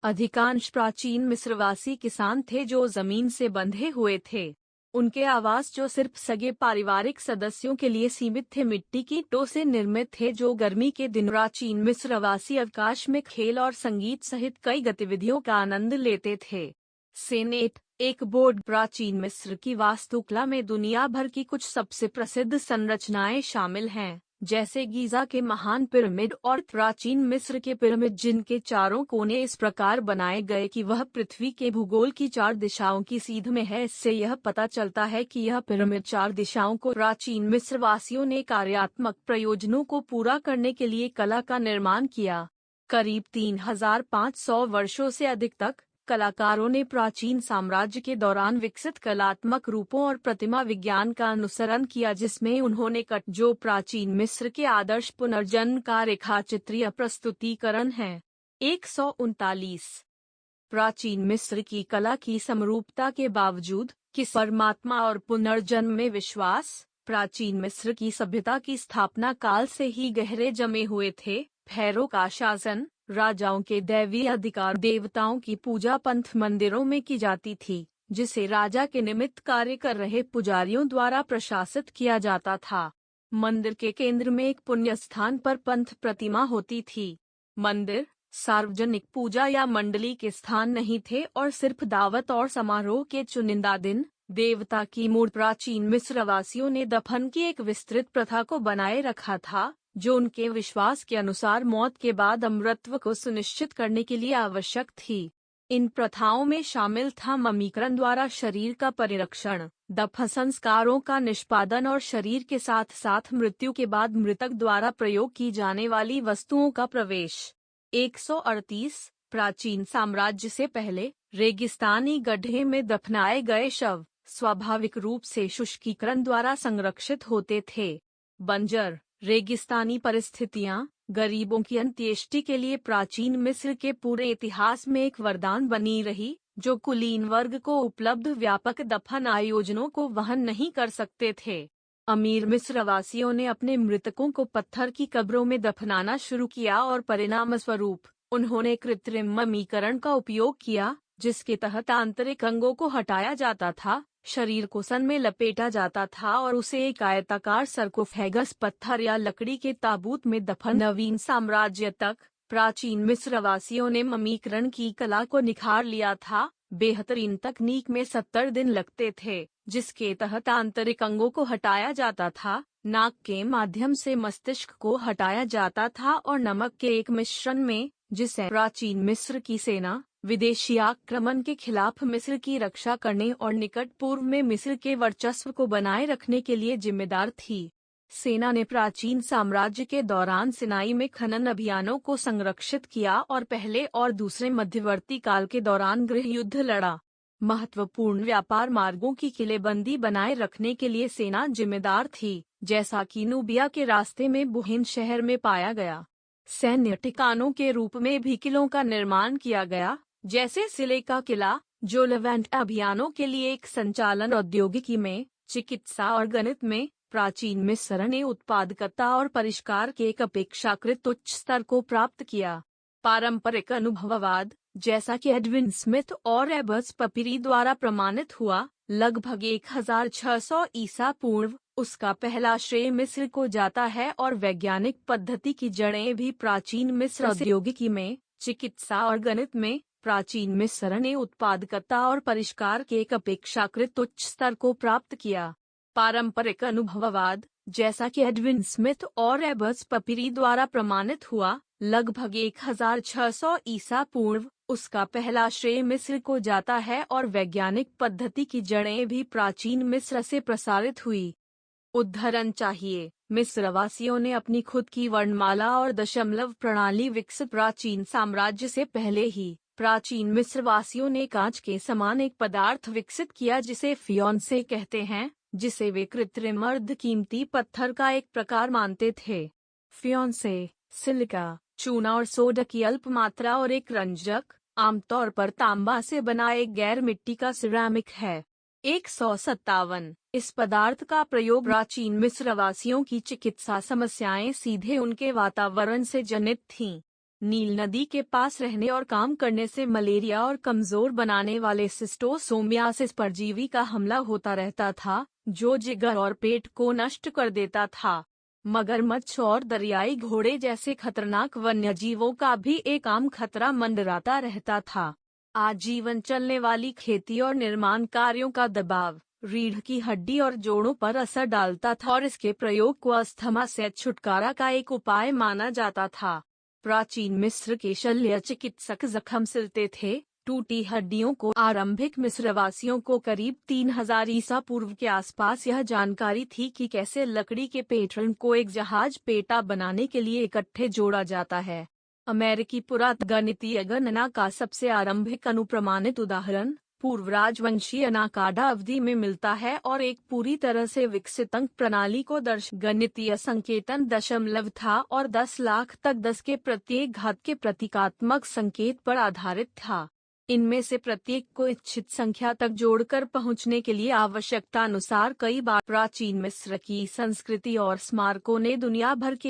अधिकांश प्राचीन मिस्रवासी किसान थे जो जमीन से बंधे हुए थे। उनके आवास जो सिर्फ सगे पारिवारिक सदस्यों के लिए सीमित थे मिट्टी की ईंटों से निर्मित थे जो गर्मी के दिन प्राचीन मिस्रवासी अवकाश में खेल और संगीत सहित कई गतिविधियों का आनंद लेते थे। सेनेट एक बोर्ड प्राचीन मिस्र की वास्तुकला में दुनिया भर की कुछ सबसे प्रसिद्ध संरचनाएं शामिल हैं, जैसे गीजा के महान पिरामिड और प्राचीन मिस्र के पिरामिड जिनके चारों कोने इस प्रकार बनाए गए कि वह पृथ्वी के भूगोल की 4 दिशाओं की सीध में है। इससे यह पता चलता है कि यह पिरामिड 4 दिशाओं को प्राचीन मिस्र वासियों ने कार्यात्मक प्रयोजनों को पूरा करने के लिए कला का निर्माण किया। करीब 3500 वर्षों से अधिक तक कलाकारों ने प्राचीन साम्राज्य के दौरान विकसित कलात्मक रूपों और प्रतिमा विज्ञान का अनुसरण किया, जिसमें उन्होंने जो प्राचीन मिस्र के आदर्श पुनर्जन्म का रेखाचित्रीय प्रस्तुतिकरण है। 139 प्राचीन मिस्र की कला की समरूपता के बावजूद कि परमात्मा और पुनर्जन्म में विश्वास प्राचीन मिस्र की सभ्यता की स्थापना काल से ही गहरे जमे हुए थे। फैरो का शासन, राजाओं के दैवीय अधिकार, देवताओं की पूजा पंथ मंदिरों में की जाती थी, जिसे राजा के निमित्त कार्य कर रहे पुजारियों द्वारा प्रशासित किया जाता था। मंदिर के केंद्र में एक पुण्य स्थान पर पंथ प्रतिमा होती थी। मंदिर सार्वजनिक पूजा या मंडली के स्थान नहीं थे और सिर्फ दावत और समारोह के चुनिंदा दिन देवता की मूर्ति। प्राचीन मिस्रवासियों ने दफन की एक विस्तृत प्रथा को बनाए रखा था, जो उनके विश्वास के अनुसार मौत के बाद अमरत्व को सुनिश्चित करने के लिए आवश्यक थी। इन प्रथाओं में शामिल था ममीकरण द्वारा शरीर का परिरक्षण, दफन संस्कारों का निष्पादन और शरीर के साथ साथ मृत्यु के बाद मृतक द्वारा प्रयोग की जाने वाली वस्तुओं का प्रवेश। 138 प्राचीन साम्राज्य से पहले रेगिस्तानी गड्ढे में दफनाए गए शव स्वाभाविक रूप से शुष्कीकरण द्वारा संरक्षित होते थे। बंजर रेगिस्तानी परिस्थितियां गरीबों की अंत्येष्टि के लिए प्राचीन मिस्र के पूरे इतिहास में एक वरदान बनी रही, जो कुलीन वर्ग को उपलब्ध व्यापक दफन आयोजनों को वहन नहीं कर सकते थे। अमीर मिस्रवासियों ने अपने मृतकों को पत्थर की कब्रों में दफनाना शुरू किया और परिणाम स्वरूप उन्होंने कृत्रिम ममीकरण का उपयोग किया, जिसके तहत आंतरिक अंगों को हटाया जाता था, शरीर को सन में लपेटा जाता था और उसे एक आयताकार सर्कोफेगस पत्थर या लकड़ी के ताबूत में दफन। नवीन साम्राज्य तक प्राचीन मिस्रवासियों ने ममीकरण की कला को निखार लिया था। बेहतरीन तकनीक में 70 दिन लगते थे, जिसके तहत आंतरिक अंगों को हटाया जाता था, नाक के माध्यम से मस्तिष्क को हटाया जाता था और नमक के एक मिश्रण में, जिसे प्राचीन मिस्र की सेना विदेशी आक्रमण के खिलाफ मिस्र की रक्षा करने और निकट पूर्व में मिस्र के वर्चस्व को बनाए रखने के लिए जिम्मेदार थी। सेना ने प्राचीन साम्राज्य के दौरान सिनाई में खनन अभियानों को संरक्षित किया और पहले और दूसरे मध्यवर्ती काल के दौरान गृह युद्ध लड़ा। महत्वपूर्ण व्यापार मार्गों की किलेबंदी बनाए रखने के लिए सेना जिम्मेदार थी, जैसा कि नूबिया के रास्ते में बुहिन शहर में पाया गया। सैन्य ठिकानों के रूप में भी किलों का निर्माण किया गया, जैसे सिले का किला, जो लेवेंट अभियानों के लिए एक संचालन। प्रौद्योगिकी में, चिकित्सा और गणित में प्राचीन मिस्र ने उत्पादकता और परिष्कार के एक अपेक्षाकृत उच्च स्तर को प्राप्त किया। पारंपरिक अनुभववाद, जैसा कि एडविन स्मिथ और एबर्स पपीरी द्वारा प्रमाणित हुआ, लगभग 1600 ईसा पूर्व उसका पहला श्रेय मिस्र को जाता है और वैज्ञानिक पद्धति की जड़ें भी प्राचीन मिस्र। औद्योगिकी में, चिकित्सा और गणित में प्राचीन मिस्र ने उत्पादकता और परिष्कार के एक अपेक्षाकृत उच्च स्तर को प्राप्त किया। पारंपरिक अनुभववाद, जैसा कि एडविन स्मिथ और एबर्स पपीरी द्वारा प्रमाणित हुआ, लगभग 1600 ईसा पूर्व उसका पहला श्रेय मिस्र को जाता है और वैज्ञानिक पद्धति की जड़ें भी प्राचीन मिस्र से प्रसारित हुई। उद्धरण चाहिए। मिस्रवासियों ने अपनी खुद की वर्णमाला और दशमलव प्रणाली विकसित। प्राचीन साम्राज्य से पहले ही प्राचीन मिस्रवासियों ने कांच के समान एक पदार्थ विकसित किया जिसे फियोन्से कहते हैं, जिसे वे कृत्रिम अर्धकीमती पत्थर का एक प्रकार मानते थे। फियोन्से सिलिका, चूना और सोडा की अल्प मात्रा और एक रंजक, आमतौर पर तांबा से बना एक गैर मिट्टी का सिरेमिक है। 157 इस पदार्थ का प्रयोग प्राचीन मिस्रवासियों की चिकित्सा समस्याएं सीधे उनके वातावरण से जनित थीं। नील नदी के पास रहने और काम करने से मलेरिया और कमजोर बनाने वाले सिस्टोसोमियासिस परजीवी का हमला होता रहता था, जो जिगर और पेट को नष्ट कर देता था। मगरमच्छ और दरियाई घोड़े जैसे खतरनाक वन्यजीवों का भी एक आम खतरा मंडराता रहता था। आजीवन चलने वाली खेती और निर्माण कार्यों का दबाव रीढ़ की हड्डी और जोड़ों पर असर डालता था और इसके प्रयोग को अस्थमा से छुटकारा का एक उपाय माना जाता था। प्राचीन मिस्र के शल्य चिकित्सक जख्म सिलते थे। टूटी हड्डियों को आरंभिक मिस्रवासियों को करीब 3000 ईसा पूर्व के आसपास यह जानकारी थी कि कैसे लकड़ी के पैटर्न को एक जहाज पेटा बनाने के लिए इकट्ठे जोड़ा जाता है। अमेरिकी पुरातत्वगणितीय गणना का सबसे आरंभिक अनुप्रमाणित उदाहरण पूर्व राजवंशीय अनाकाडा अवधि में मिलता है और एक पूरी तरह से विकसित अंक प्रणाली को गणितीय संकेतन दशमलव था और 10 लाख तक 10 के प्रत्येक घात के प्रतीकात्मक संकेत पर आधारित था। इनमें से प्रत्येक को इच्छित संख्या तक जोड़कर पहुंचने के लिए आवश्यकता अनुसार कई बार प्राचीन मिस्र की संस्कृति और स्मारकों ने दुनिया भर के